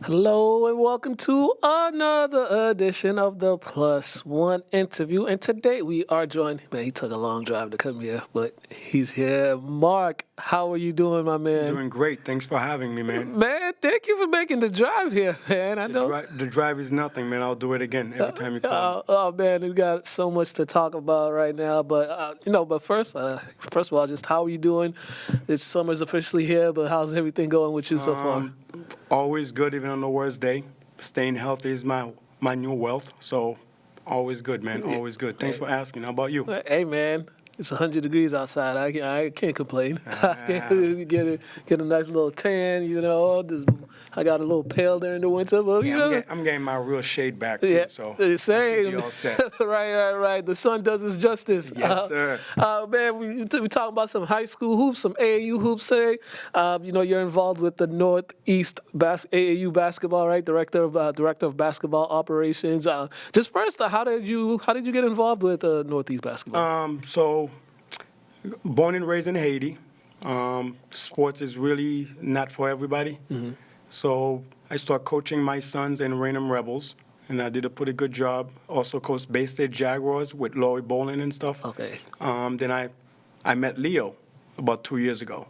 Hello and welcome to another edition of the Plus One interview. And today we are joined, man, he took a long drive to come here, but he's here. Marc, how are you doing, my man? Doing great. Thanks for having me, man. Man, thank you for making the drive here, man. I know. The drive is nothing, man. I'll do it again every time you call. Oh man, we got so much to talk about right now. But but first of all, just how are you doing? It's summer's officially here, but how's everything going with you so far? Always good, even on the worst day. Staying healthy is my new wealth. So always good, man. Always good. Thanks for asking. How about you? Hey, man. It's 100 degrees outside. I can't complain. Get a nice little tan, I got a little pale during the winter, but I'm getting my real shade back too. Yeah, So same. all set. Right. The sun does its justice. Yes, sir. Man, we talking about some high school hoops, some AAU hoops today. You're involved with the Northeast AAU Basketball, right? Director of basketball operations. Just first, how did you get involved with Northeast Basketball? So, born and raised in Haiti, sports is really not for everybody. Mm-hmm. So I started coaching my sons in Raynham Rebels, and I did a pretty good job. Also coached Bay State Jaguars with Laurie Bowling and stuff. Okay. Then I met Leo about 2 years ago,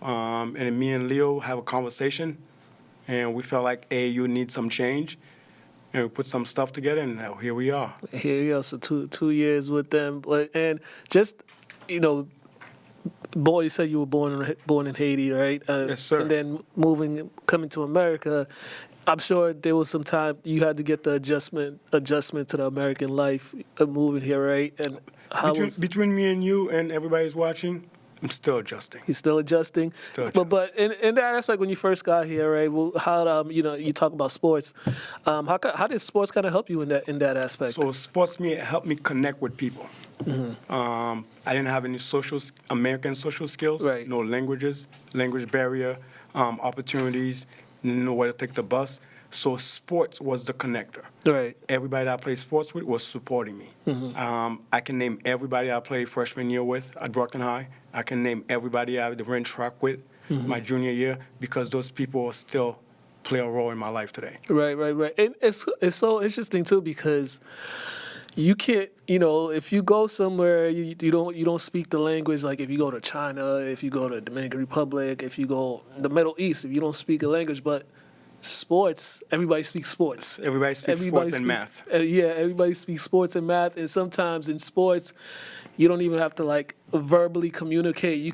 and me and Leo have a conversation, and we felt like AAU needs some change. And we put some stuff together, and now here we are. Here we are. So 2 years with them, and just boy, you said you were born in Haiti, right? Yes, sir. And then coming to America, I'm sure there was some time you had to get the adjustment to the American life of moving here, right? And between me and you and everybody's watching, I'm still adjusting. You're still adjusting. But in that aspect, when you first got here, right? Well, how you talk about sports. How did sports kind of help you in that aspect? So sports helped me connect with people. Mm-hmm. I didn't have any American social skills. Right. No language barrier, opportunities. Didn't know where to take the bus. So sports was the connector. Right. Everybody that I played sports with was supporting me. Mm-hmm. I can name everybody I played freshman year with at Brockton High. I can name everybody I ran track with my junior year, because those people still play a role in my life today. Right. And it's so interesting too, because you can't, if you go somewhere, you don't speak the language. Like if you go to China, if you go to Dominican Republic, if you go the Middle East, if you don't speak a language, but sports, everybody speaks sports. Everybody speaks sports and math. Everybody speaks sports and math, and sometimes in sports, you don't even have to verbally communicate. You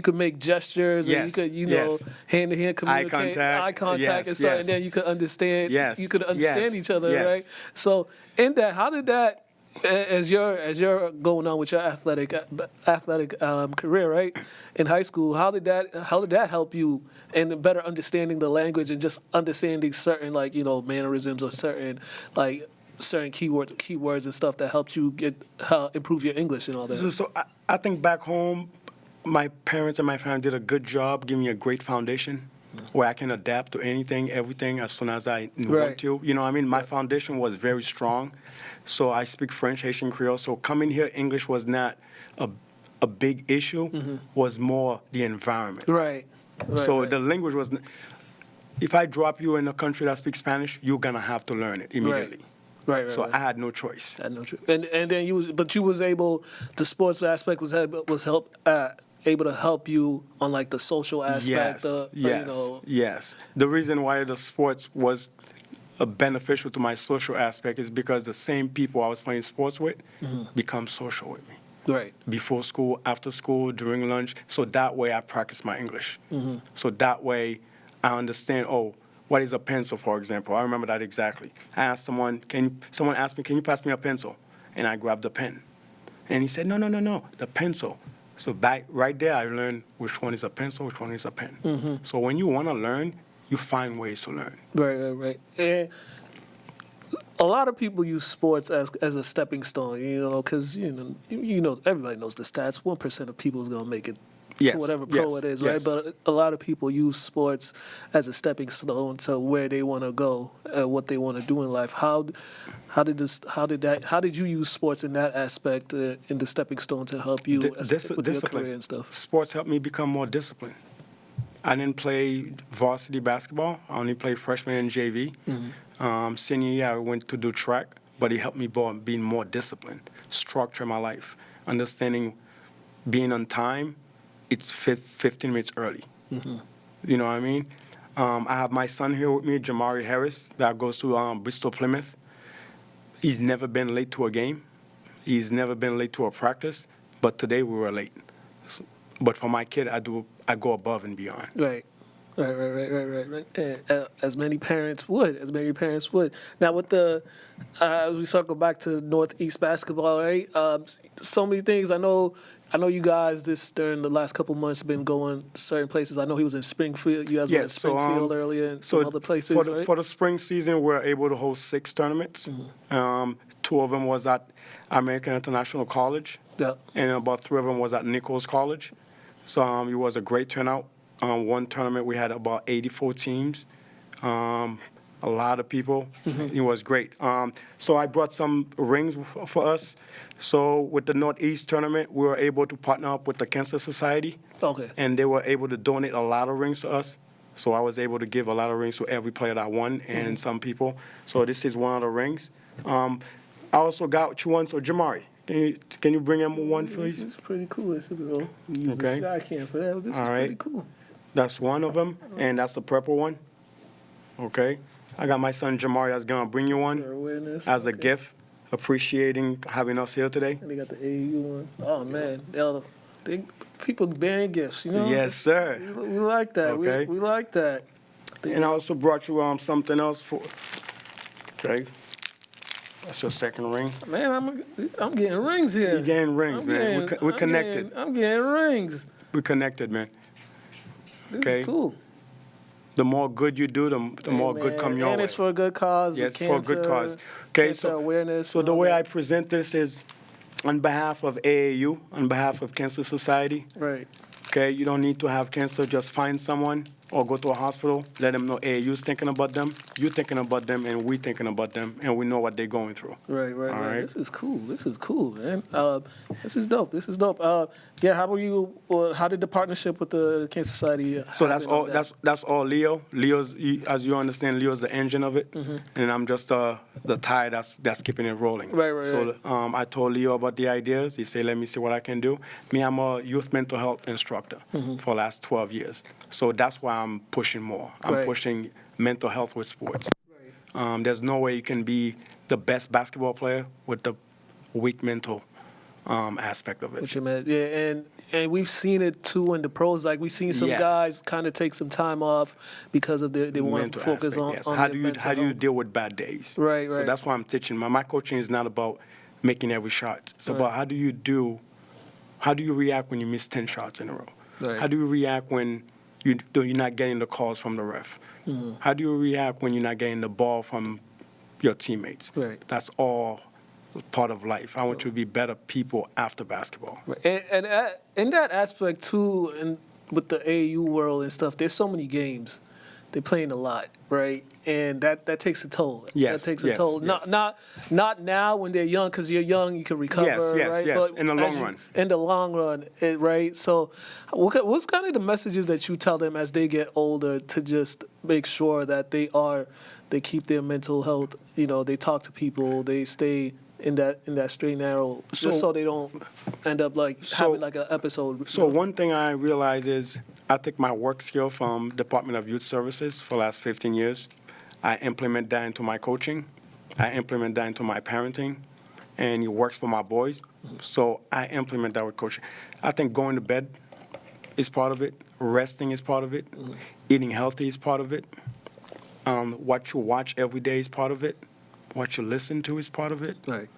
could make gestures, yes. or you could hand-to-hand communicate, eye contact, yes. and stuff, and then you could understand. Yes. You could understand each other, yes. right? So in that, how did that, as you're going on with your athletic career, right, in high school, how did that help you in better understanding the language and just understanding certain mannerisms or certain keywords and stuff that helped you improve your English and all that? So I think back home, my parents and my family did a good job giving me a great foundation where I can adapt to anything, everything as soon as I want to. My foundation was very strong. So I speak French, Haitian Creole. So coming here, English was not a big issue. Mm-hmm. Was more the environment. Right. So the language was. If I drop you in a country that speaks Spanish, you're gonna have to learn it immediately. Right. So I had no choice. And then you was able. The sports aspect was able to help you on the social aspect. Yes. The reason why the sports was beneficial to my social aspect is because the same people I was playing sports with become social with me. Right. Before school, after school, during lunch. So that way I practice my English. Mm-hmm. So that way I understand, what is a pencil, for example? I remember that exactly. I asked someone asked me, can you pass me a pencil? And I grabbed the pen. And he said, no, the pencil. So right there I learned which one is a pencil, which one is a pen. Mm-hmm. So when you want to learn, you find ways to learn. Right. And a lot of people use sports as a stepping stone, because everybody knows the stats. 1% of people is gonna make it to whatever pro it is, right? But a lot of people use sports as a stepping stone to where they want to go, what they want to do in life. How did you use sports in that aspect, in the stepping stone to help you with your career and stuff? Sports helped me become more disciplined. I didn't play varsity basketball. I only played freshman and JV. Senior year, I went to do track, but it helped me being more disciplined, structure my life, understanding being on time. It's 15 minutes early. You know what I mean? I have my son here with me, Jamari Harris, that goes to Bristol Plymouth. He's never been late to a game. He's never been late to a practice, but today we were late. But for my kid, I go above and beyond. Right. As many parents would. Now with the, we circle back to Northeast basketball, right? So many things. I know you guys during the last couple months been going certain places. I know he was in Springfield. You guys were in Springfield earlier and some other places, right? For the spring season, we were able to host 6 tournaments. 2 of them was at American International College, and about 3 of them was at Nichols College. So it was a great turnout. One tournament, we had about 84 teams, a lot of people. It was great. So I brought some rings for us. So with the Northeast tournament, we were able to partner up with the Cancer Society. Okay. And they were able to donate a lot of rings to us. So I was able to give a lot of rings to every player that won and some people. So this is one of the rings. I also got you one. So Jamari, can you bring him one, please? This is pretty cool. This is okay. Use the side cam for that. This is pretty cool. That's one of them, and that's the purple one. Okay. I got my son Jamari that's going to bring you one as a gift, appreciating having us here today. And they got the AAU one. Oh, man. People bearing gifts, you know? Yes, sir. We like that. Okay. We like that. And I also brought you something else for. Okay. That's your second ring. Man, I'm getting rings here. You're getting rings, man. We're connected. I'm getting rings. We're connected, man. This is cool. The more good you do, the more good come your way. And it's for a good cause. Yes, for a good cause. Okay, so awareness. So the way I present this is on behalf of AAU, on behalf of Cancer Society. Right. Okay, you don't need to have cancer. Just find someone or go to a hospital. Let them know AAU's thinking about them, you thinking about them, and we thinking about them, and we know what they're going through. Right. This is cool, man. This is dope. Yeah, how were you? How did the partnership with the Cancer Society? So that's all. That's all Leo. Leo's, as you understand, Leo's the engine of it, and I'm just the tie that's keeping it rolling. Right. So I told Leo about the ideas. He said, "Let me see what I can do." Me, I'm a youth mental health instructor for the last 12 years. So that's why I'm pushing more. I'm pushing mental health with sports. Right. There's no way you can be the best basketball player with the weak mental aspect of it. What you meant, yeah, and we've seen it too in the pros. Like we've seen some guys kind of take some time off because of they want to focus on. Yes. How do you deal with bad days? Right. So that's why I'm teaching. My coaching is not about making every shot. It's about how do you react when you miss 10 shots in a row? Right. How do you react when you're not getting the calls from the ref? How do you react when you're not getting the ball from your teammates? Right. That's all part of life. I want you to be better people after basketball. Right. And in that aspect too, and with the AAU world and stuff, there's so many games. They're playing a lot, right? And that takes a toll. Yes. That takes a toll. Yes. Not now when they're young, because you're young, you can recover, right? Yes. But in the long run. In the long run, right? So what's kind of the messages that you tell them as they get older to just make sure that they keep their mental health, they talk to people, they stay in that straight and narrow, just so they don't end up having like an episode. So one thing I realize is I take my work skill from Department of Youth Services for the last 15 years. I implement that into my coaching. I implement that into my parenting, and it works for my boys. So I implement that with coaching. I think going to bed is part of it. Resting is part of it. Eating healthy is part of it. What you watch every day is part of it. What you listen to is part of it. Right.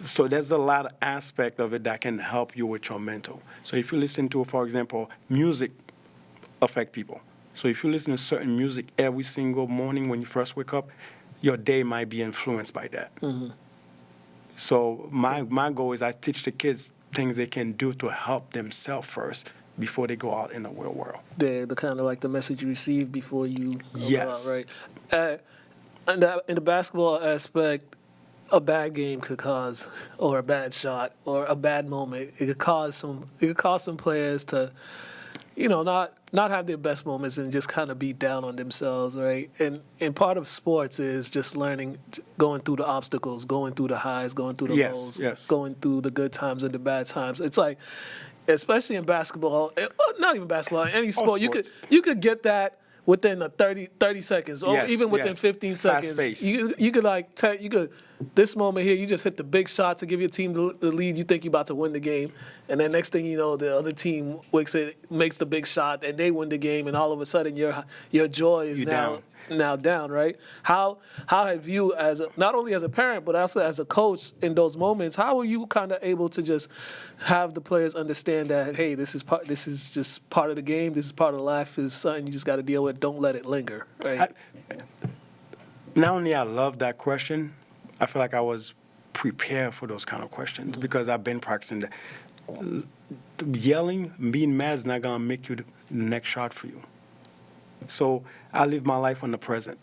So there's a lot of aspect of it that can help you with your mental. So if you listen to, for example, music affect people. So if you listen to certain music every single morning when you first wake up, your day might be influenced by that. So my goal is I teach the kids things they can do to help themselves first before they go out in the real world. The kind of like the message you receive before you go out, right? In the basketball aspect, a bad game could cause, or a bad shot, or a bad moment, it could cause some players to not have their best moments and just kind of be down on themselves, right? And part of sports is just learning, going through the obstacles, going through the highs, going through the lows, going through the good times and the bad times. It's like, especially in basketball, not even basketball, any sport, you could get that within 30 seconds, or even within 15 seconds. You could this moment here, you just hit the big shot to give your team the lead. You think you're about to win the game, and then next thing you know, the other team makes the big shot, and they win the game, and all of a sudden your joy is now down, right? How have you, not only as a parent but also as a coach in those moments, how are you kind of able to just have the players understand that, hey, this is just part of the game, this is part of life, is something you just got to deal with, don't let it linger, right? Not only I love that question, I feel like I was prepared for those kind of questions because I've been practicing that. Yelling, being mad is not going to make you the next shot for you. So I live my life on the present.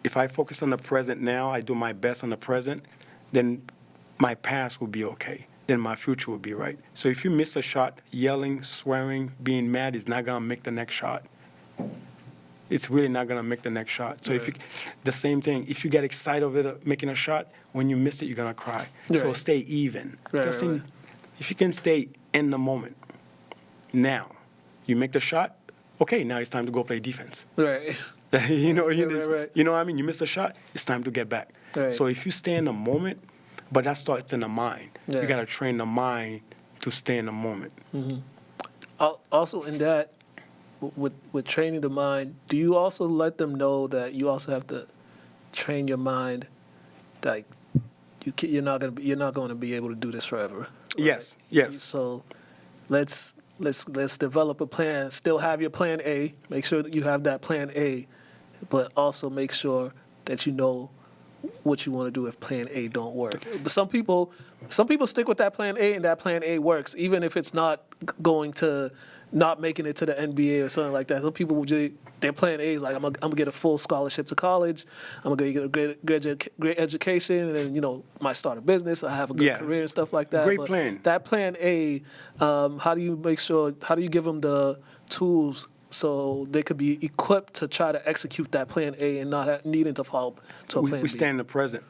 If I focus on the present now, I do my best on the present, then my past will be okay. Then my future will be right. So if you miss a shot, yelling, swearing, being mad is not going to make the next shot. It's really not going to make the next shot. So the same thing, if you get excited over making a shot, when you miss it, you're going to cry. So stay even. If you can stay in the moment, now, you make the shot, okay, now it's time to go play defense. Right. You know what I mean? You miss a shot, it's time to get back. Right. So if you stay in the moment, but that starts in the mind. Yeah. You got to train the mind to stay in the moment. Also in that, with training the mind, do you also let them know that you also have to train your mind, like you're not going to be able to do this forever? Right? Yes. So let's develop a plan. Still have your plan A. Make sure that you have that plan A, but also make sure that you know what you want to do if plan A don't work. But some people stick with that plan A, and that plan A works, even if it's not making it to the NBA or something like that. Some people their plan A is like, I'm gonna get a full scholarship to college, I'm gonna get a great education, and then might start a business, I have a good career and stuff like that. Great plan. That plan A, how do you give them the tools so they could be equipped to try to execute that plan A and not needing to fall to a plan B? We stay in the present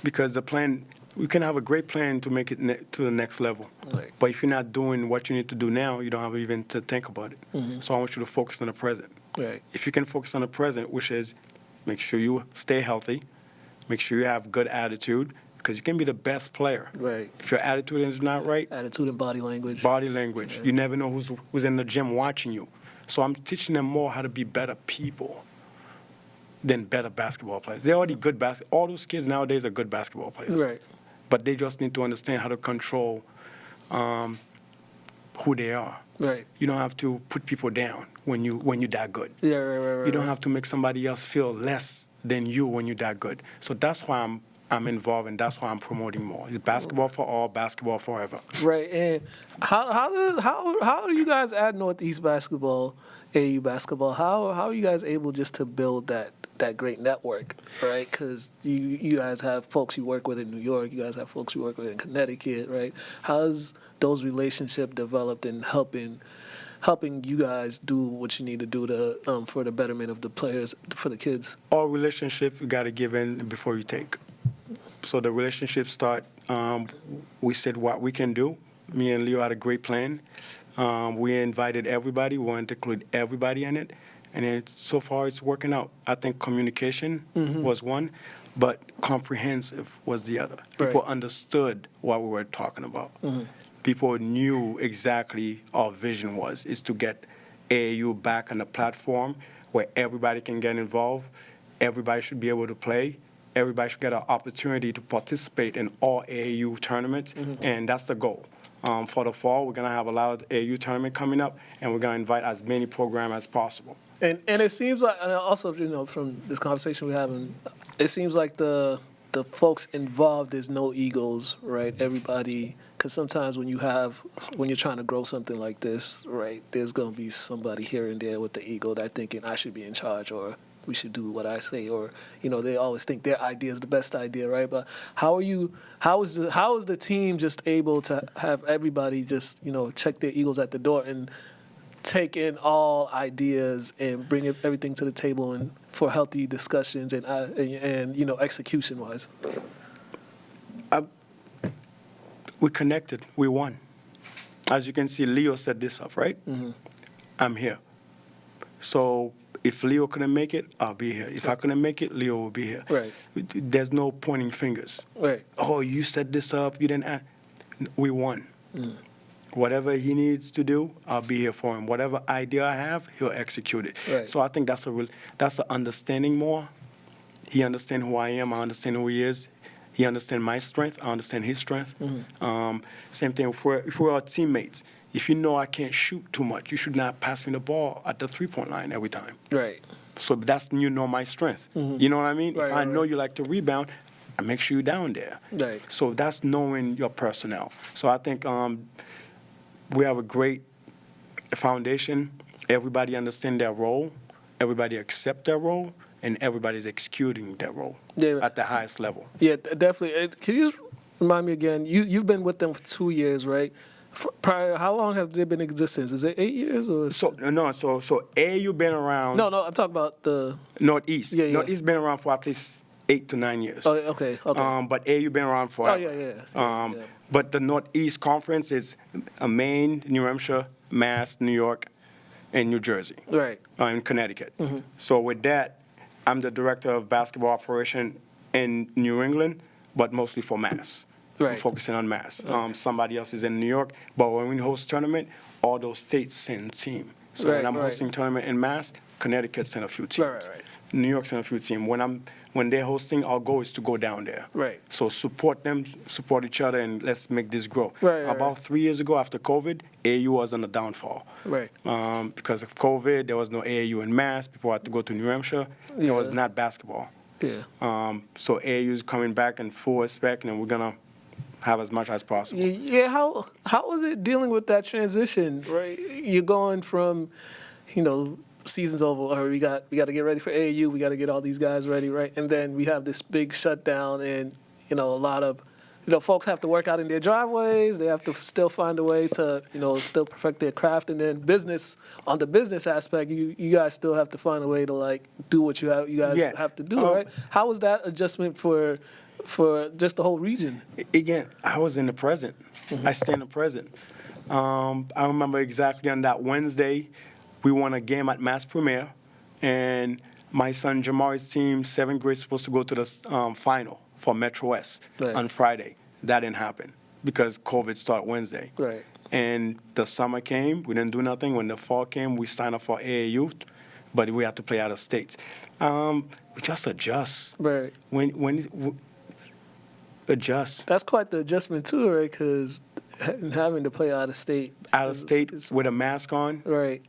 because the plan. We can have a great plan to make it to the next level. Right. But if you're not doing what you need to do now, you don't have even to think about it. So I want you to focus on the present. Right. If you can focus on the present, which is make sure you stay healthy, make sure you have good attitude, because you can be the best player. Right. If your attitude is not right. Attitude and body language. Yeah. You never know who's in the gym watching you. So I'm teaching them more how to be better people than better basketball players. They're already good all those kids nowadays are good basketball players. Right. But they just need to understand how to control who they are. Right. You don't have to put people down when you're that good. Yeah, right. You don't have to make somebody else feel less than you when you're that good. So that's why I'm involved, and that's why I'm promoting more. It's basketball for all, basketball forever. Right. And how do you guys at Northeast Basketball, AAU Basketball, how are you guys able just to build that great network, right? Because you guys have folks you work with in New York, you guys have folks you work with in Connecticut, right? How's those relationships developed in helping you guys do what you need to do to for the betterment of the players, for the kids? All relationships, you got to give in before you take. So the relationships start, we said what we can do. Me and Leo had a great plan. We invited everybody. We wanted to include everybody in it. And so far, it's working out. I think communication was one, but comprehensive was the other. People understood what we were talking about. People knew exactly our vision is to get AAU back on the platform where everybody can get involved. Everybody should be able to play. Everybody should get an opportunity to participate in all AAU tournaments, and that's the goal. For the fall, we're going to have a lot of AAU tournament coming up, and we're going to invite as many programs as possible. And it seems like, and also, from this conversation we're having, it seems like the folks involved, there's no egos, right? Everybody, because sometimes when you're trying to grow something like this, right, there's going to be somebody here and there with the ego that thinking I should be in charge, or we should do what I say, or they always think their idea is the best idea, right? But how is the team just able to have everybody just check their egos at the door and take in all ideas and bring everything to the table and for healthy discussions and execution wise? We connected. We won. As you can see, Leo set this up, right? Mm-hmm. I'm here. So if Leo couldn't make it, I'll be here. If I couldn't make it, Leo will be here. Right. There's no pointing fingers. Right. Oh, you set this up. You didn't. We won. Mm. Whatever he needs to do, I'll be here for him. Whatever idea I have, he'll execute it. Right. So I think that's an understanding more. He understands who I am. I understand who he is. He understands my strength. I understand his strength. Mm-hmm. Same thing if we're our teammates. If you know I can't shoot too much, you should not pass me the ball at the three-point line every time. Right. So that's my strength. Mm-hmm. You know what I mean? Right, if I know you like to rebound, I make sure you're down there. Right. So that's knowing your personnel. So I think we have a great foundation. Everybody understands their role. Everybody accepts their role. And everybody's executing their role at the highest level. Yeah, definitely. Can you just remind me again? You've been with them for 2 years, right? Prior, how long have they been in existence? Is it 8 years or? So AAU been around. No, I'm talking about the Northeast. Yeah. Northeast been around for at least 8 to 9 years. Oh, okay. But AAU been around forever. Oh, yeah. But the Northeast Conference is Maine, New Hampshire, Mass, New York, and New Jersey. Right. And Connecticut. Mm-hmm. So with that, I'm the director of basketball operation in New England, but mostly for Mass. Right. I'm focusing on Mass. Somebody else is in New York, but when we host tournament, all those states send a team. So when I'm hosting tournament in Mass, Connecticut send a few teams. Right. New York send a few teams. When they're hosting, our goal is to go down there. Right. So support them, support each other, and let's make this grow. About 3 years ago, after COVID, AAU was on the downfall. Right. Because of COVID, there was no AAU in Mass. People had to go to New Hampshire. There was not basketball. Yeah. So AAU is coming back in full respect, and we're gonna have as much as possible. Yeah. How was it dealing with that transition? Right. You're going from, season's over, or we got to get ready for AAU, we got to get all these guys ready, right? And then we have this big shutdown, and a lot of folks have to work out in their driveways. They have to still find a way to still perfect their craft, and then on the business aspect, you guys still have to find a way to do what you guys have to do, right? How was that adjustment for just the whole region? Again, I was in the present. Mm-hmm. I stay in the present. I remember exactly on that Wednesday, we won a game at Mass Premier, and my son Jamari's team, 7th grade, supposed to go to the final for Metro West on Friday. That didn't happen because COVID started Wednesday. Right. And the summer came, we didn't do nothing. When the fall came, we signed up for AAU, but we had to play out of states. We just adjust. Right. When adjust. That's quite the adjustment too, right? Because having to play out of state. With a mask on. Right.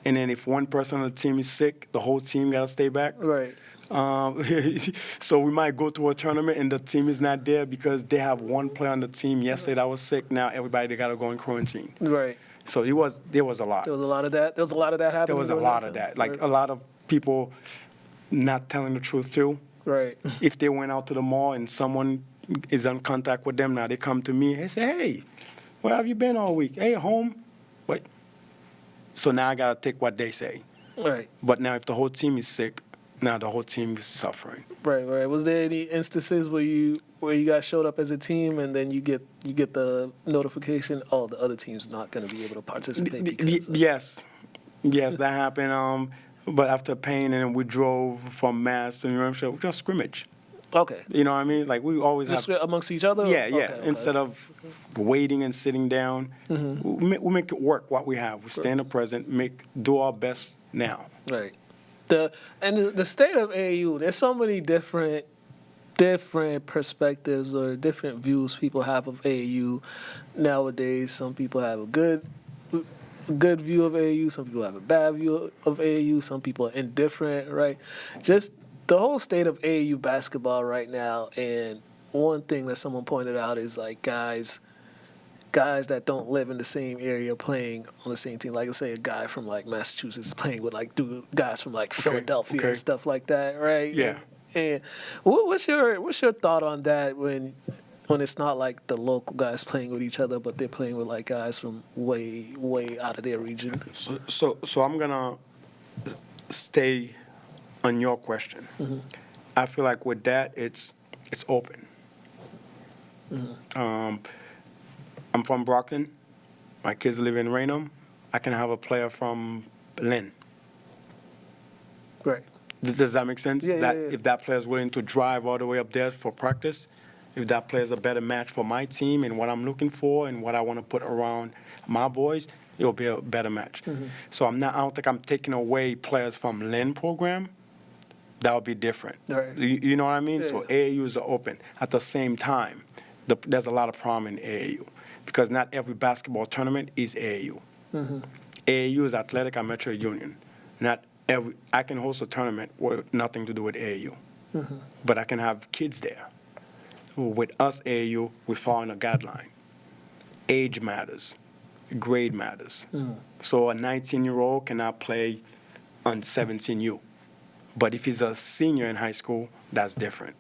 And then if one person on the team is sick, the whole team got to stay back. Right. So we might go to a tournament and the team is not there because they have one player on the team yesterday that was sick. Now everybody, they got to go in quarantine. Right. So there was a lot. There was a lot of that. There was a lot of that happening. There was a lot of that. Like a lot of people not telling the truth too. Right. If they went out to the mall and someone is in contact with them, now they come to me and say, "Hey, where have you been all week? Hey, home." Wait. So now I got to take what they say. Right. But now if the whole team is sick, now the whole team is suffering. Right. Was there any instances where you guys showed up as a team and then you get the notification, oh, the other team's not going to be able to participate? Yes, that happened. But after paying, and then we drove from Mass to New Hampshire, just scrimmage. Okay. You know what I mean? Like we always just have amongst each other? Yeah. Okay. Instead of waiting and sitting down, we make it work what we have. We stay in the present, do our best now. Right. The state of AAU, there's so many different perspectives or different views people have of AAU nowadays. Some people have a good view of AAU. Some people have a bad view of AAU. Some people are indifferent, right? Just the whole state of AAU basketball right now. And one thing that someone pointed out is like guys that don't live in the same area playing on the same team. Like, say, a guy from like Massachusetts playing with like guys from like Philadelphia and stuff like that, right? Yeah. And what's your thought on that when when it's not like the local guys playing with each other, but they're playing with like guys from way, way out of their region. So I'm gonna stay on your question. Mm-hmm. I feel like with that, it's open. Mm-hmm. I'm from Brockton. My kids live in Raynham. I can have a player from Lynn. Right. Does that make sense? Yeah. If that player is willing to drive all the way up there for practice, if that player is a better match for my team and what I'm looking for and what I want to put around my boys, it'll be a better match. Mm-hmm. So I don't think I'm taking away players from Lynn program. That would be different. Right. You know what I mean? Yeah. So AAUs are open. At the same time, there's a lot of problem in AAU because not every basketball tournament is AAU. Mm-hmm. AAU is Athletic and Metro Union. I can host a tournament with nothing to do with AAU, mm-hmm. but I can have kids there. With us, AAU, we follow a guideline. Age matters. Grade matters. Mm. So a 19-year-old cannot play on 17U. But if he's a senior in high school, that's different.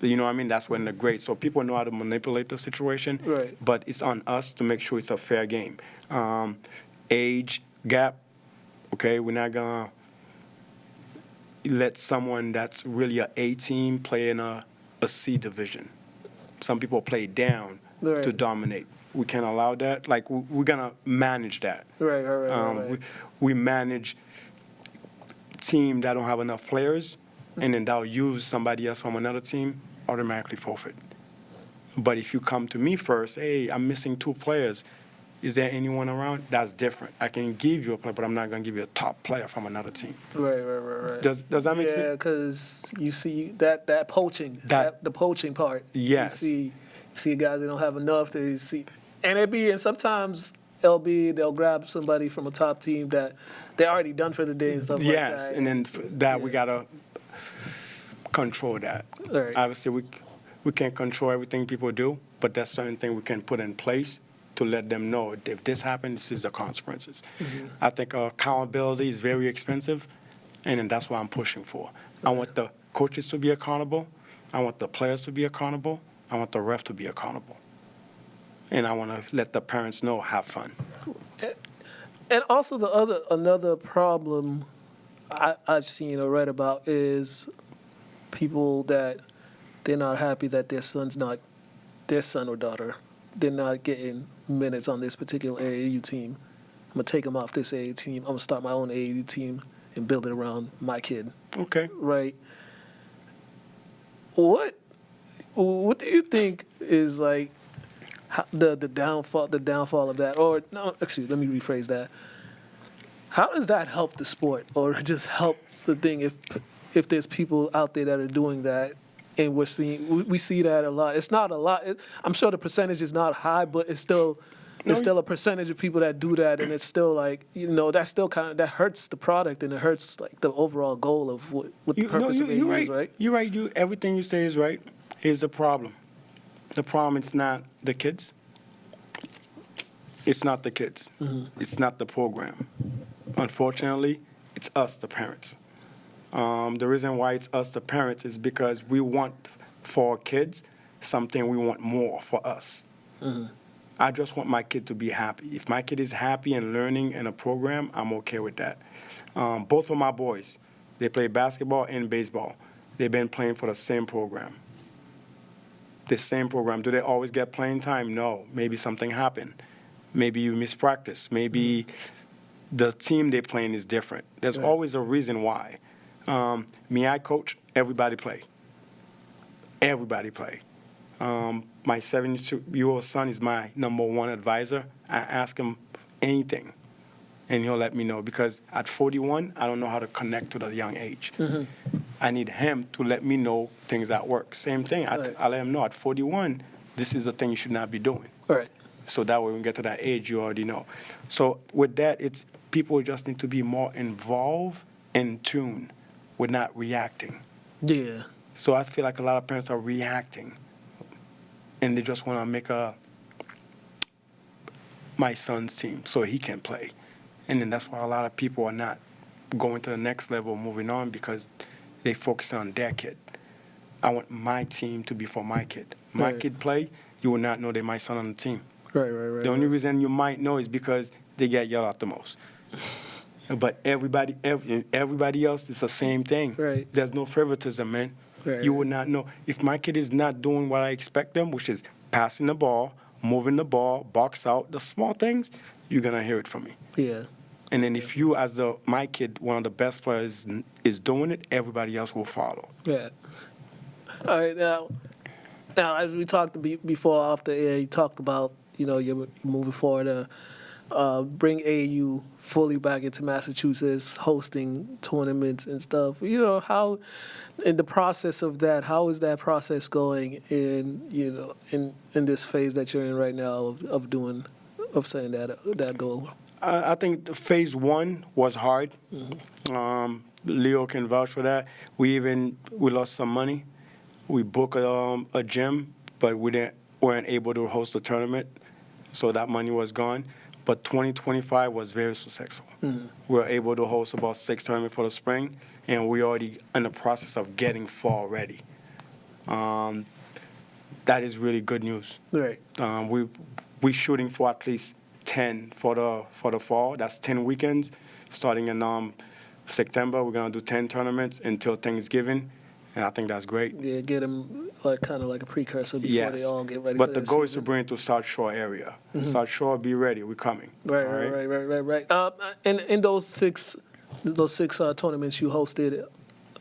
You know what I mean? That's when the grade. So people know how to manipulate the situation. Right. But it's on us to make sure it's a fair game. Age gap, okay? We're not going to let someone that's really an A team play in a C division. Some people play down to dominate. We can't allow that. Like, we're going to manage that. Right. We manage team that don't have enough players, and then they'll use somebody else from another team, automatically forfeit. But if you come to me first, hey, I'm missing 2 players. Is there anyone around? That's different. I can give you a player, but I'm not going to give you a top player from another team. Right. Does that make sense? Yeah, because you see that poaching, the poaching part. Yes. You see guys that don't have enough to see. And sometimes they'll grab somebody from a top team that they're already done for the day and stuff like that. Yes, and then we got to control that. Right. Obviously, we can't control everything people do, but there's certain things we can put in place to let them know if this happens, this is the consequences. Mm-hmm. I think accountability is very expensive, and then that's what I'm pushing for. I want the coaches to be accountable. I want the players to be accountable. I want the ref to be accountable. And I want to let the parents know, have fun. And also another problem I've seen or read about is people that they're not happy that their son or daughter, they're not getting minutes on this particular AAU team. I'm going to take them off this AAU team. I'm going to start my own AAU team and build it around my kid. Okay. Right. What do you think is like the downfall of that? Or no, excuse, let me rephrase that. How does that help the sport, or just help the thing if there's people out there that are doing that, and we see that a lot. It's not a lot. I'm sure the percentage is not high, but it's still a percentage of people that do that, and it's still like, that still that hurts the product, and it hurts like the overall goal of what the purpose of it is, right? You're right. Everything you say is right. Here's the problem. The problem is not the kids. It's not the kids. Mm-hmm. It's not the program. Unfortunately, it's us, the parents. The reason why it's us, the parents, is because we want for our kids something we want more for us. Mm-hmm. I just want my kid to be happy. If my kid is happy and learning in a program, I'm okay with that. Both of my boys, they play basketball and baseball. They've been playing for the same program. The same program. Do they always get playing time? No. Maybe something happened. Maybe you miss practice. Maybe the team they're playing is different. There's always a reason why. I coach, everybody play. Everybody play. My 7-year-old son is my number one advisor. I ask him anything, and he'll let me know, because at 41, I don't know how to connect to the young age. Mm-hmm. I need him to let me know things that work. Same thing, I let him know at 41, this is the thing you should not be doing. Right. So that way when we get to that age, you already know. So with that, it's people just need to be more involved, in tune. We're not reacting. Yeah. So I feel like a lot of parents are reacting, and they just want to make my son's team so he can play. And then that's why a lot of people are not going to the next level, moving on, because they focus on their kid. I want my team to be for my kid. My kid play, you will not know they're my son on the team. Right. The only reason you might know is because they get yelled at the most. But everybody else is the same thing. Right. There's no favoritism, man. Right. You would not know. If my kid is not doing what I expect them, which is passing the ball, moving the ball, box out, the small things, you're going to hear it from me. Yeah. And then if you, as my kid, one of the best players, is doing it, everybody else will follow. Yeah. All right. Now, as we talked before off the air, you talked about, you're moving forward to bring AAU fully back into Massachusetts, hosting tournaments and stuff. How, in the process of that, how is that process going in this phase that you're in right now of saying that goal? I think phase 1 was hard. Mm-hmm. Leo can vouch for that. We lost some money. We booked a gym, but weren't able to host a tournament, so that money was gone. But 2025 was very successful. Mm-hmm. We were able to host about 6 tournaments for the spring, and we're already in the process of getting fall ready. That is really good news. Right. We're shooting for at least 10 for the fall. That's 10 weekends. Starting in September, we're gonna do 10 tournaments until Thanksgiving, and I think that's great. Yeah, get them kind of like a precursor before yes. they all get ready. But for the their goal season. is to bring it to South Shore area. Mm-hmm. South Shore, be ready. We're coming. Right. And in those six tournaments you hosted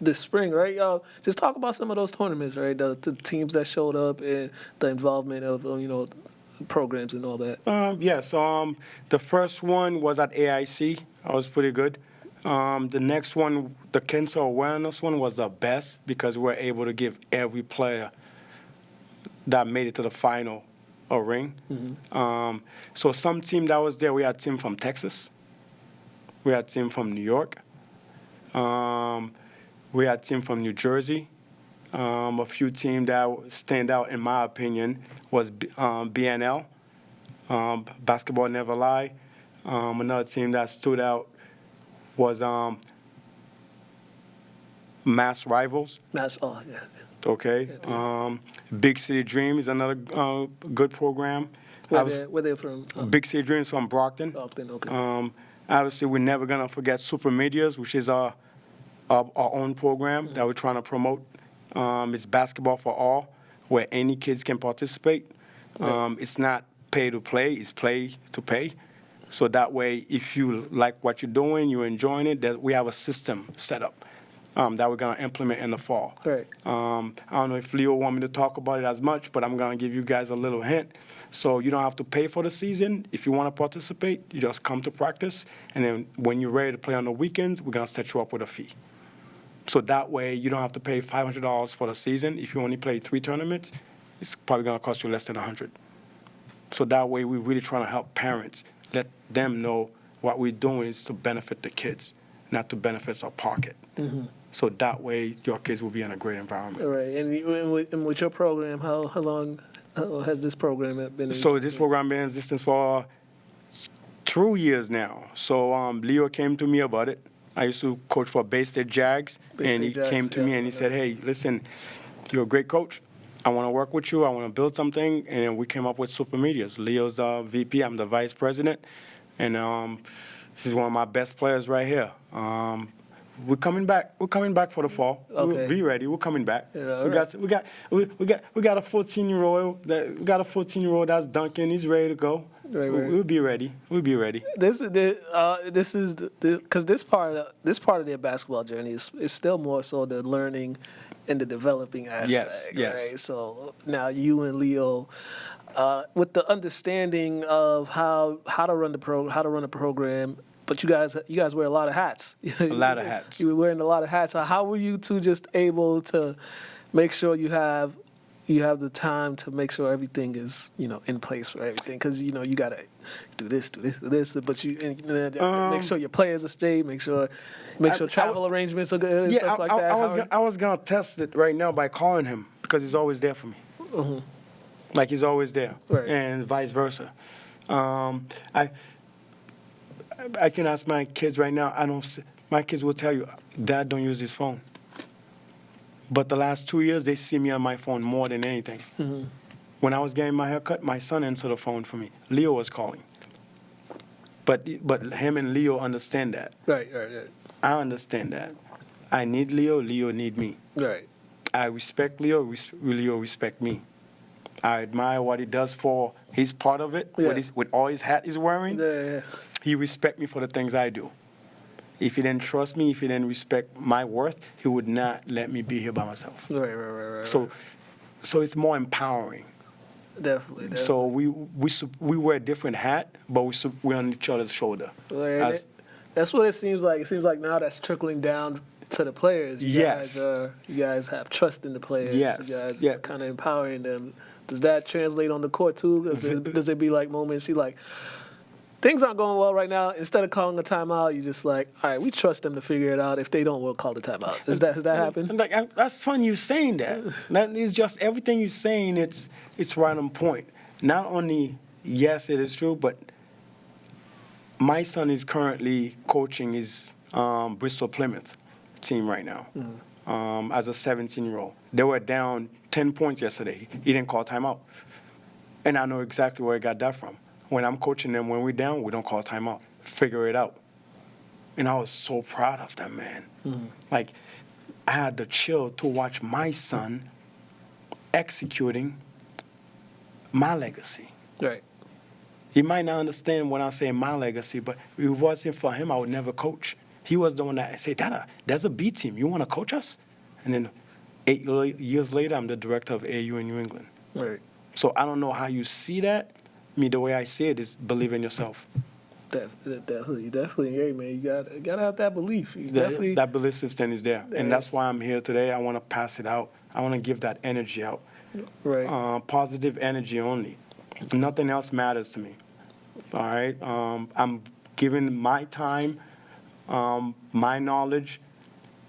this spring, right? Just talk about some of those tournaments, right? The teams that showed up and the involvement of programs and all that. Yes. The first one was at AIC. That was pretty good. The next one, the cancer awareness one, was the best because we were able to give every player that made it to the final a ring. Mm-hmm. So some team that was there, we had team from Texas. We had team from New York. We had team from New Jersey. A few teams that stand out, in my opinion, was BNL, Basketball Never Lie. Another team that stood out was Mass Rivals. Yeah. Okay. Big City Dream is another good program. Where they from? Big City Dreams from Brockton. Brockton, okay. Obviously, we're never going to forget Super Medias, which is our own program that we're trying to promote. It's basketball for all, where any kids can participate. It's not pay to play, it's play to pay. So that way, if you like what you're doing, you're enjoying it, that we have a system set up that we're going to implement in the fall. Right. I don't know if Leo want me to talk about it as much, but I'm going to give you guys a little hint. So you don't have to pay for the season. If you want to participate, you just come to practice. And then when you're ready to play on the weekends, we're going to set you up with a fee. So that way, you don't have to pay $500 for the season. If you only play 3 tournaments, it's probably going to cost you less than $100. So that way, we're really trying to help parents, let them know what we're doing is to benefit the kids, not to benefit our pocket. Mm-hmm. So that way, your kids will be in a great environment. All right. And with your program, how long has this program been in existence? So this program been in existence for 2 years now. So Leo came to me about it. I used to coach for Bay State Jags, and he came to me and he said, hey, listen, you're a great coach. I want to work with you. I want to build something. And we came up with Super Medias. Leo's VP. I'm the vice president. And this is one of my best players right here. We're coming back. We're coming back for the fall. Okay. Be ready. We're coming back. Yeah, we got a 14-year-old. We got a 14-year-old that's dunking. He's ready to go. Right. We'll be ready. We'll be ready. This is because this part of their basketball journey is still more so the learning and the developing aspect. Yes. Right? So now you and Leo, with the understanding of how to run the program. But you guys wear a lot of hats. A lot of hats. You were wearing a lot of hats. So how were you two just able to make sure you have the time to make sure everything is in place for everything? Because you gotta do this, but you make sure your players are straight. Make sure travel arrangements are good and stuff like that. I was gonna test it right now by calling him because he's always there for me. Mm-hmm. Like he's always there, right. And vice versa. I can ask my kids right now. My kids will tell you, Dad don't use his phone. But the last 2 years, they see me on my phone more than anything. Mm-hmm. When I was getting my hair cut, my son answered the phone for me. Leo was calling. But him and Leo understand that. Right. I understand that. I need Leo. Leo need me. Right. I respect Leo. Leo respect me. I admire what he does for his part of it. Yeah. With all his hat he's wearing. Yeah. He respect me for the things I do. If he didn't trust me, if he didn't respect my worth, he would not let me be here by myself. Right. So it's more empowering. Definitely. So we wear a different hat, but we're on each other's shoulder. Right. That's what it seems like. It seems like now that's trickling down to the players. You guys have trust in the players. Yes. You guys are kind of empowering them. Does that translate on the court too? Does it be like moments you like, things aren't going well right now. Instead of calling a timeout, you just like, all right, we trust them to figure it out. If they don't, we'll call the timeout. Has that happened? Like, that's fun you saying that. That is just everything you're saying. It's right on point. Not only yes, it is true, but my son is currently coaching his Bristol Plymouth team right now as a 17-year-old. They were down 10 points yesterday. He didn't call timeout, and I know exactly where he got that from. When I'm coaching them, when we're down, we don't call timeout. Figure it out. And I was so proud of them, man. Like, I had the chill to watch my son executing my legacy. Right. He might not understand when I say my legacy, but if it wasn't for him, I would never coach. He was the one that said, Dada, there's a B team. You want to coach us? And then 8 years later, I'm the director of AAU in New England. Right. So I don't know how you see that. The way I see it is believe in yourself. Definitely. Hey, man, you gotta have that belief. That belief system is there. And that's why I'm here today. I want to pass it out. I want to give that energy out. Right. Positive energy only. Nothing else matters to me. All right? I'm giving my time, my knowledge,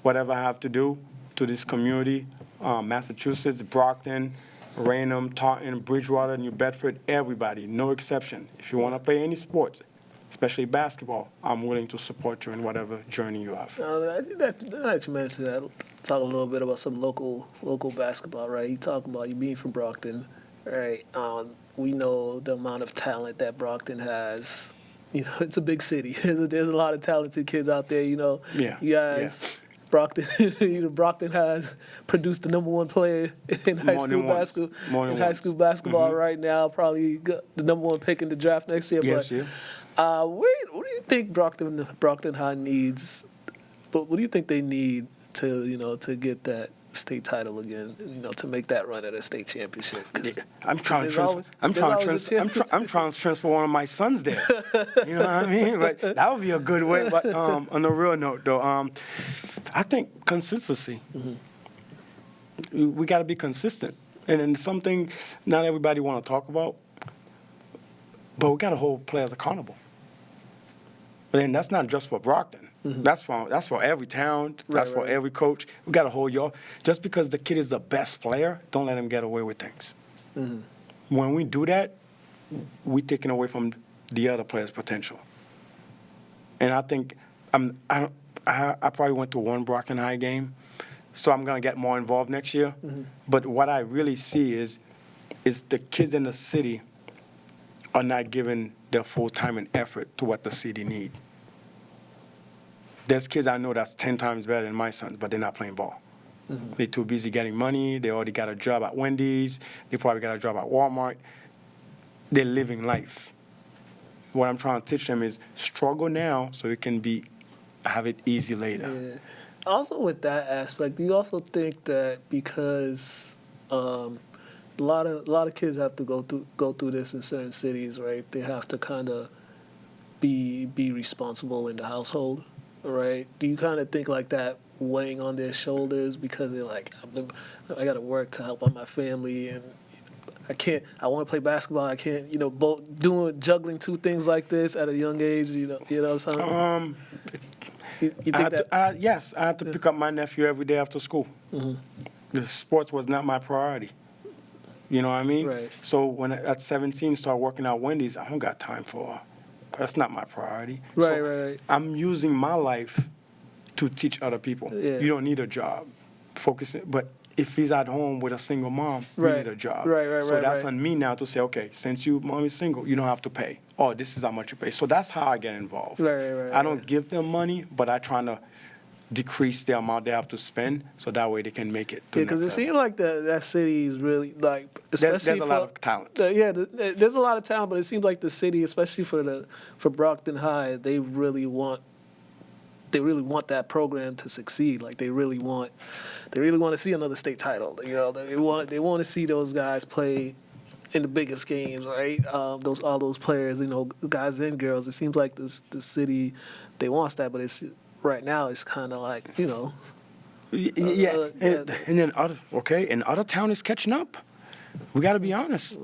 whatever I have to do to this community, Massachusetts, Brockton, Raynham, Taunton, Bridgewater, New Bedford, everybody, no exception. If you want to play any sports, especially basketball, I'm willing to support you in whatever journey you have. I think that you mentioned that. Talk a little bit about some local basketball, right? You talk about you being from Brockton, right? We know the amount of talent that Brockton has. You know, it's a big city. There's a lot of talented kids out there. You know, you guys. Brockton has produced the #1 player in high school basketball right now. Probably the #1 pick in the draft next year. Yes, but what do you think Brockton High needs? But what do you think they need to get that state title again? To make that run at a state championship. I'm trying to transfer one of my sons there. You know what I mean? But that would be a good way. But on a real note, though, I think consistency. We got to be consistent, and then something not everybody want to talk about, but we got to hold players accountable. And that's not just for Brockton. That's for every town. That's for every coach. We got to hold y'all. Just because the kid is the best player, don't let him get away with things. When we do that, we're taking away from the other player's potential. And I think I probably went to one Brockton High game, so I'm going to get more involved next year. But what I really see is the kids in the city are not giving their full time and effort to what the city need. There's kids I know that's 10 times better than my son, but they're not playing ball. They're too busy getting money. They already got a job at Wendy's. They probably got a job at Walmart. They're living life. What I'm trying to teach them is struggle now so you can have it easy later. Yeah. Also, with that aspect, do you also think that because a lot of kids have to go through this in certain cities, right? They have to kind of be responsible in the household, right? Do you kind of think like that weighing on their shoulders because they're like, I got to work to help out my family and I want to play basketball. I can't, juggling two things like this at a young age, something? You think that? Yes, I had to pick up my nephew every day after school. The sports was not my priority. You know what I mean? Right. So when at 17 started working at Wendy's, I don't got time for that's not my priority. Right. I'm using my life to teach other people. Yeah. You don't need a job. But if he's at home with a single mom, you need a job. Right, so that's right. on me now to say, okay, since you mom is single, you don't have to pay. Oh, this is how much you pay. So that's how I get involved. I don't give them money, but I try to decrease the amount they have to spend so that way they can make it. Yeah, because it seems like that city is really like, especially there's a lot of talent. There's a lot of talent, but it seems like the city, especially for Brockton High, they really want that program to succeed. Like they really want to see another state title. You know, they want to see those guys play in the biggest games, right? All those players, you know, guys and girls. It seems like the city, they want that, but it's right now it's kind of like, you know. And then other town is catching up. We got to be honest.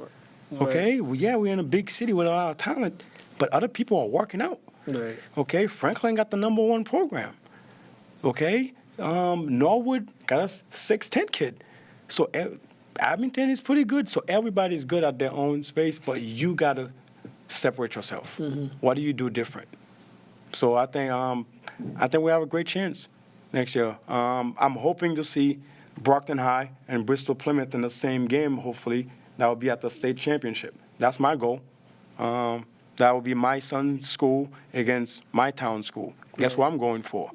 Okay, we're in a big city with a lot of talent, but other people are working out. Right. Okay, Franklin got the #1 program. Okay, Norwood got a 6'10" kid. So Abington is pretty good. So everybody's good at their own space, but you gotta separate yourself. What do you do different? So I think we have a great chance next year. I'm hoping to see Brockton High and Bristol Plymouth in the same game. Hopefully, that will be at the state championship. That's my goal. That will be my son's school against my town school. Guess what I'm going for?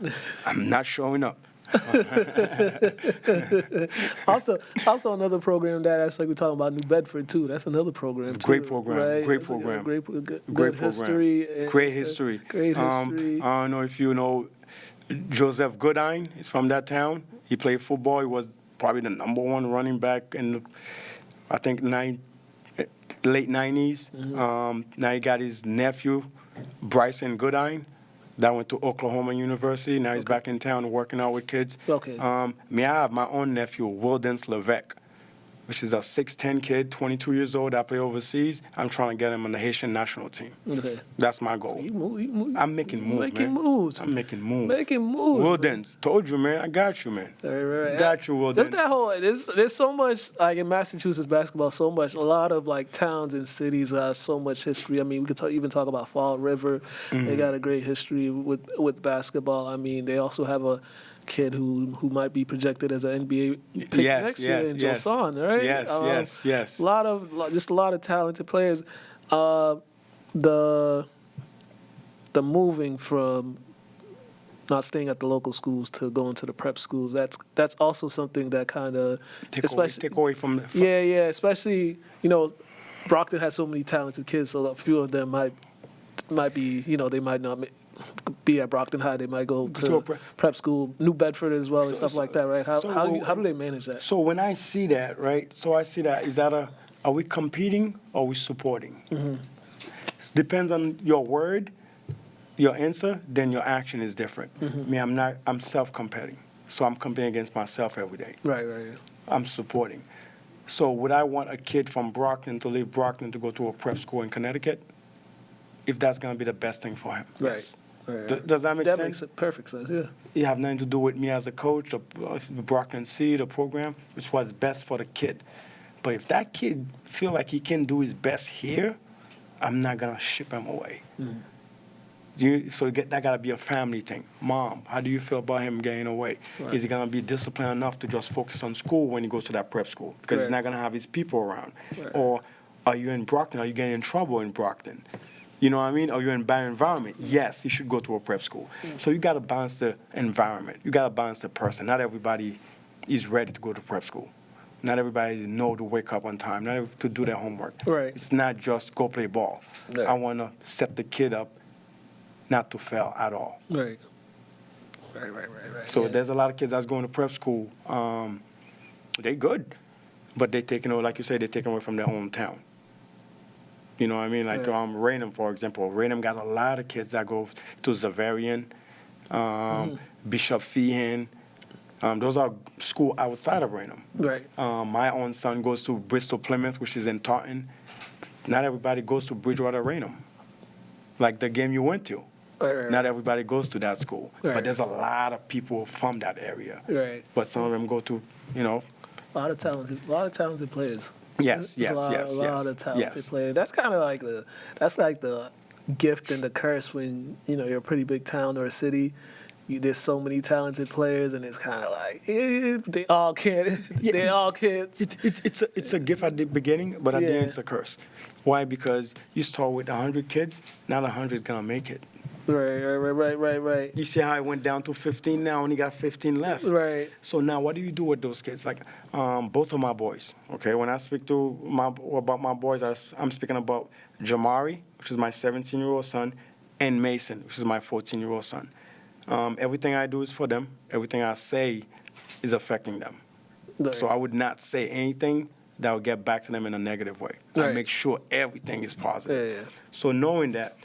I'm not showing up. Also another program that's like we're talking about New Bedford too. That's another program too. Great program. Right? Great program. Great program. History. Great history. Great history. I don't know if you know Joseph Goodine is from that town. He played football. He was probably the #1 running back in I think late 90s. Now he got his nephew, Bryson Goodine, that went to Oklahoma University. Now he's back in town working out with kids. Okay. I have my own nephew, Wildens Levesque, which is a 6'10" kid, 22 years old, that play overseas. I'm trying to get him on the Haitian national team. Okay. That's my goal. You I'm making moves, man. I'm making moves. Making moves. Wildens, told you, man. I got you, man. Right. Got you, Wildens. Just that whole, there's so much, like in Massachusetts basketball, a lot of like towns and cities so much history. I mean, we could even talk about Fall River. They got a great history with basketball. I mean, they also have a kid who might be projected as an NBA pick next year in Josan, right? Yes. A lot of talented players. The moving from not staying at the local schools to going to the prep schools, that's also something that kind of take away from especially, you know, Brockton has so many talented kids, so a few of them might be, you know, they might not be at Brockton High. They might go to prep school, New Bedford as well, and stuff like that, right? How do they manage that? So when I see that, right? Are we competing or are we supporting? It depends on your word, your answer, then your action is different. I'm self-competing. So I'm competing against myself every day. Right. I'm supporting. So would I want a kid from Brockton to leave Brockton to go to a prep school in Connecticut? If that's going to be the best thing for him. Right. Yes. Does that make sense? That makes perfect sense, yeah. It have nothing to do with me as a coach, the Brockton Seed, the program. It's what's best for the kid. But if that kid feel like he can do his best here, I'm not going to ship him away. That got to be a family thing. Mom, how do you feel about him getting away? Right. Is he going to be disciplined enough to just focus on school when he goes to that prep school? Because he's not going to have his people around. Right. Or are you in Brockton? Are you getting in trouble in Brockton? You know what I mean? Or you're in a bad environment. Yes, you should go to a prep school. So you got to balance the environment. You got to balance the person. Not everybody is ready to go to prep school. Not everybody knows to wake up on time, not to do their homework. Right. It's not just go play ball. Right. I want to set the kid up not to fail at all. Right. So there's a lot of kids that's going to prep school. They're good, but they're taking away, like you said, they're taking away from their hometown. You know what I mean? Like Raynham, for example. Raynham got a lot of kids that go to Xaverian, Bishop Feehan. Those are schools outside of Raynham. Right. My own son goes to Bristol Plymouth, which is in Taunton. Not everybody goes to Bridgewater Raynham, like the game you went to. Right. Not everybody goes to that school. Right. But there's a lot of people from that area. Right. But some of them go to, you know. A lot of talented players. Yes. A lot of talented players. That's kind of like the gift and the curse when, you know, you're a pretty big town or a city there's so many talented players, and it's kind of like they all can't. They all can't. It's a gift at the beginning, but at the end it's a curse. Why? Because you start with 100 kids, not 100 is gonna make it. Right. You see how it went down to 15 now, only got 15 left. Right. So now what do you do with those kids? Like both of my boys, okay? When I speak about my boys, I'm speaking about Jamari, which is my 17-year-old son, and Mason, which is my 14-year-old son. Everything I do is for them. Everything I say is affecting them. Right. So I would not say anything that will get back to them in a negative way. Right. I make sure everything is positive. Yeah. So knowing that,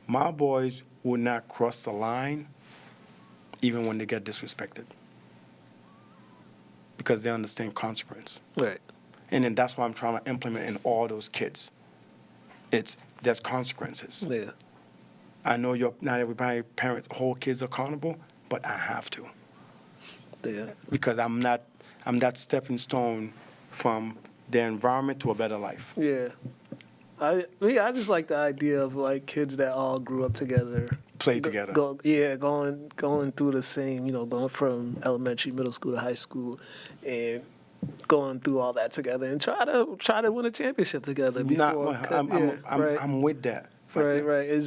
my boys will not cross the line even when they get disrespected because they understand consequence. Right. And then that's what I'm trying to implement in all those kids. There's consequences. Yeah. I know not everybody parents hold kids accountable, but I have to. Yeah. Because I'm that stepping stone from their environment to a better life. Yeah. I just like the idea of like kids that all grew up together, play together. Going through the same, going from elementary, middle school to high school, and going through all that together and try to win a championship together. I'm with that. Right. It's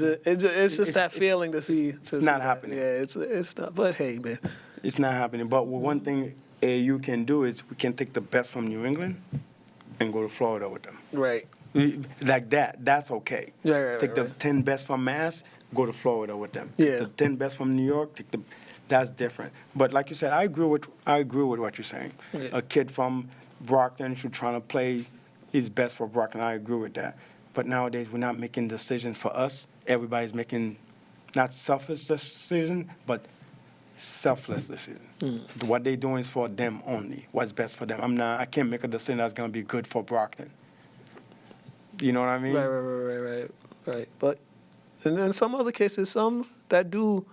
just that feeling to see. It's not happening. Yeah, it's not. But hey, man, it's not happening. But one thing AAU can do is we can take the best from New England and go to Florida with them. Right. Like that. That's okay. Right. Take the 10 best from Mass, go to Florida with them. Yeah. The 10 best from New York, that's different. But like you said, I agree with what you're saying. Yeah. A kid from Brockton should try to play his best for Brockton. I agree with that. But nowadays, we're not making decisions for us. Everybody's making not selfish decisions, but selfless decisions. What they're doing is for them only. What's best for them. I can't make a decision that's going to be good for Brockton. You know what I mean? Right. But and then some other cases, some that don't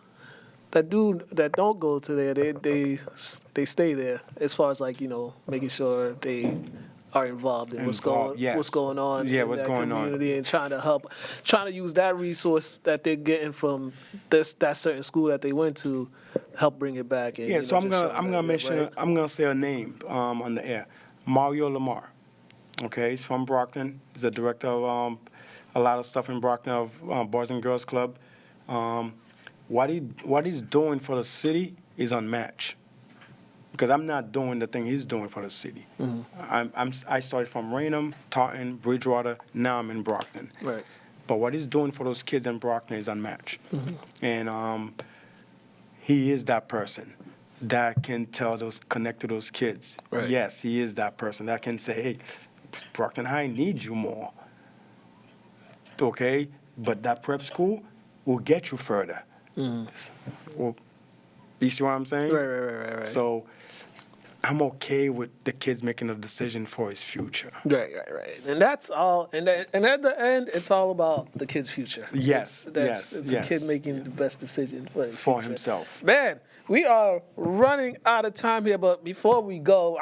go to there, they stay there. As far as like making sure they are involved in what's going on in that community and trying to use that resource that they're getting from that certain school that they went to, help bring it back. And, so I'm gonna say a name on the air, Mario Lamar. Okay, he's from Brockton. He's the director of a lot of stuff in Brockton of Boys and Girls Club. What he's doing for the city is unmatched. Because I'm not doing the thing he's doing for the city. Mm-hmm. I started from Raynham, Taunton, Bridgewater. Now I'm in Brockton. Right. But what he's doing for those kids in Brockton is unmatched. Mm-hmm. And he is that person that can connect to those kids. Right. Yes, he is that person that can say, hey, Brockton High needs you more. Okay? But that prep school will get you further. Mm-hmm. Well, you see what I'm saying? Right. So I'm okay with the kids making a decision for his future. Right. And that's all. And at the end, it's all about the kid's future. Yes. It's the kid making the best decision for himself. Man, we are running out of time here, but before we go,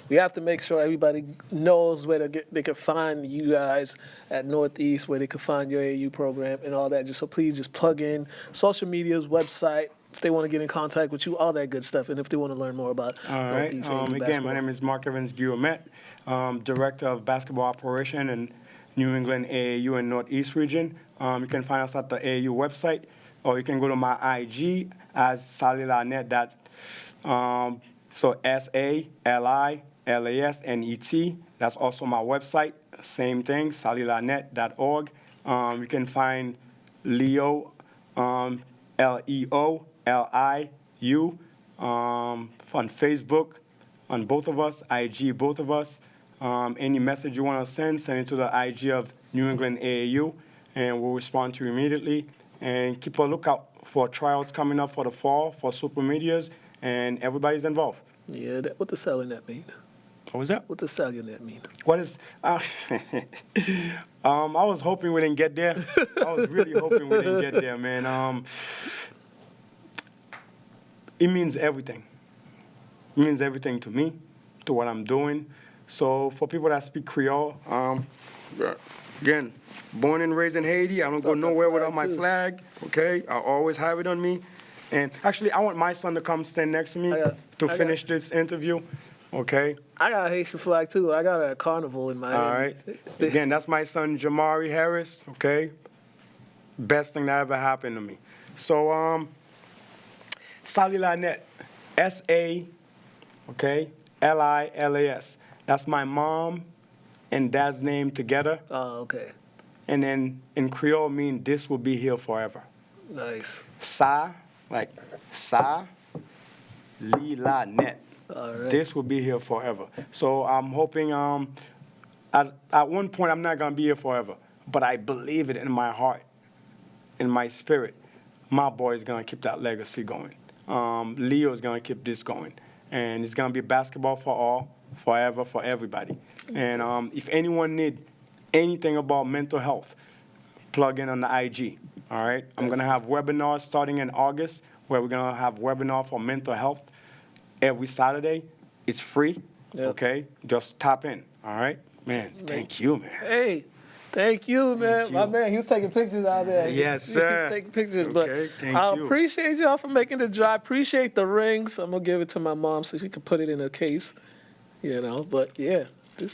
we have to make sure everybody knows where they can find you guys at Northeast, where they can find your AAU program and all that. So please just plug in social medias, website, if they want to get in contact with you, all that good stuff, and if they want to learn more about Northeast AAU basketball. Again, my name is Marc Guillaumette, Director of Basketball Operation in New England AAU and Northeast region. You can find us at the AAU website, or you can go to my IG as salilanet. So SALILASNET. That's also my website. Same thing, salilanet.org. You can find Leo, LEO. LIU on Facebook, on both of us, IG, both of us. Any message you want to send it to the IG of New England AAU, and we'll respond to you immediately. And keep a lookout for trials coming up for the fall for Super Medias, and everybody's involved. Yeah, what does SaliNet mean? What was that? What does SaliNet mean? What is? I was hoping we didn't get there. I was really hoping we didn't get there, man. It means everything. It means everything to me, to what I'm doing. So for people that speak Creole, again, born and raised in Haiti, I don't go nowhere without my flag, okay? I always have it on me. And actually, I want my son to come stand next to me to finish this interview. Okay. I got a Haitian flag too. I got it at Carnival in Miami. All right. Again, that's my son Jamari Harris. Okay. Best thing that ever happened to me. So Sally Lynette, S-A, okay, L-I-L-A-S. That's my mom and dad's name together. Oh, okay. And then in Creole mean this will be here forever. Nice. Sa, like Sa, Li La Net. All right. This will be here forever. So I'm hoping at one point I'm not gonna be here forever, but I believe it in my heart, in my spirit. My boy is gonna keep that legacy going. Leo is gonna keep this going, and it's gonna be basketball for all, forever, for everybody. And if anyone need anything about mental health, plug in on the IG. All right, I'm gonna have webinars starting in August, where we're gonna have webinar for mental health every Saturday. It's free. Yep. Okay, just tap in. All right, man. Thank you, man. Hey. Thank you, man. Thank you. My man, he was taking pictures out there. Yes, sir. He was taking pictures, okay, but I appreciate y'all for making the drive. Appreciate the rings. I'm gonna give it to my mom so she can put it in a case, you know. But yeah,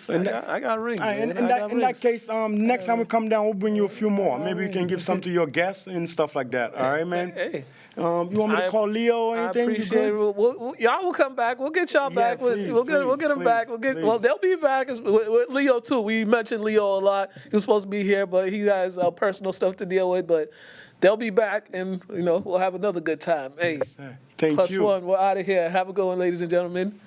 I got rings. In that case, next time we come down, we'll bring you a few more. Maybe you can give some to your guests and stuff like that. All right, man. Hey. You want me to call Leo or anything? I appreciate it. Y'all will come back. We'll get y'all back. We'll get them back. Well, they'll be back with Leo too. We mentioned Leo a lot. He was supposed to be here, but he has personal stuff to deal with. But they'll be back, and we'll have another good time. Hey, Thank you. +1. We're out of here. Have a good one, ladies and gentlemen.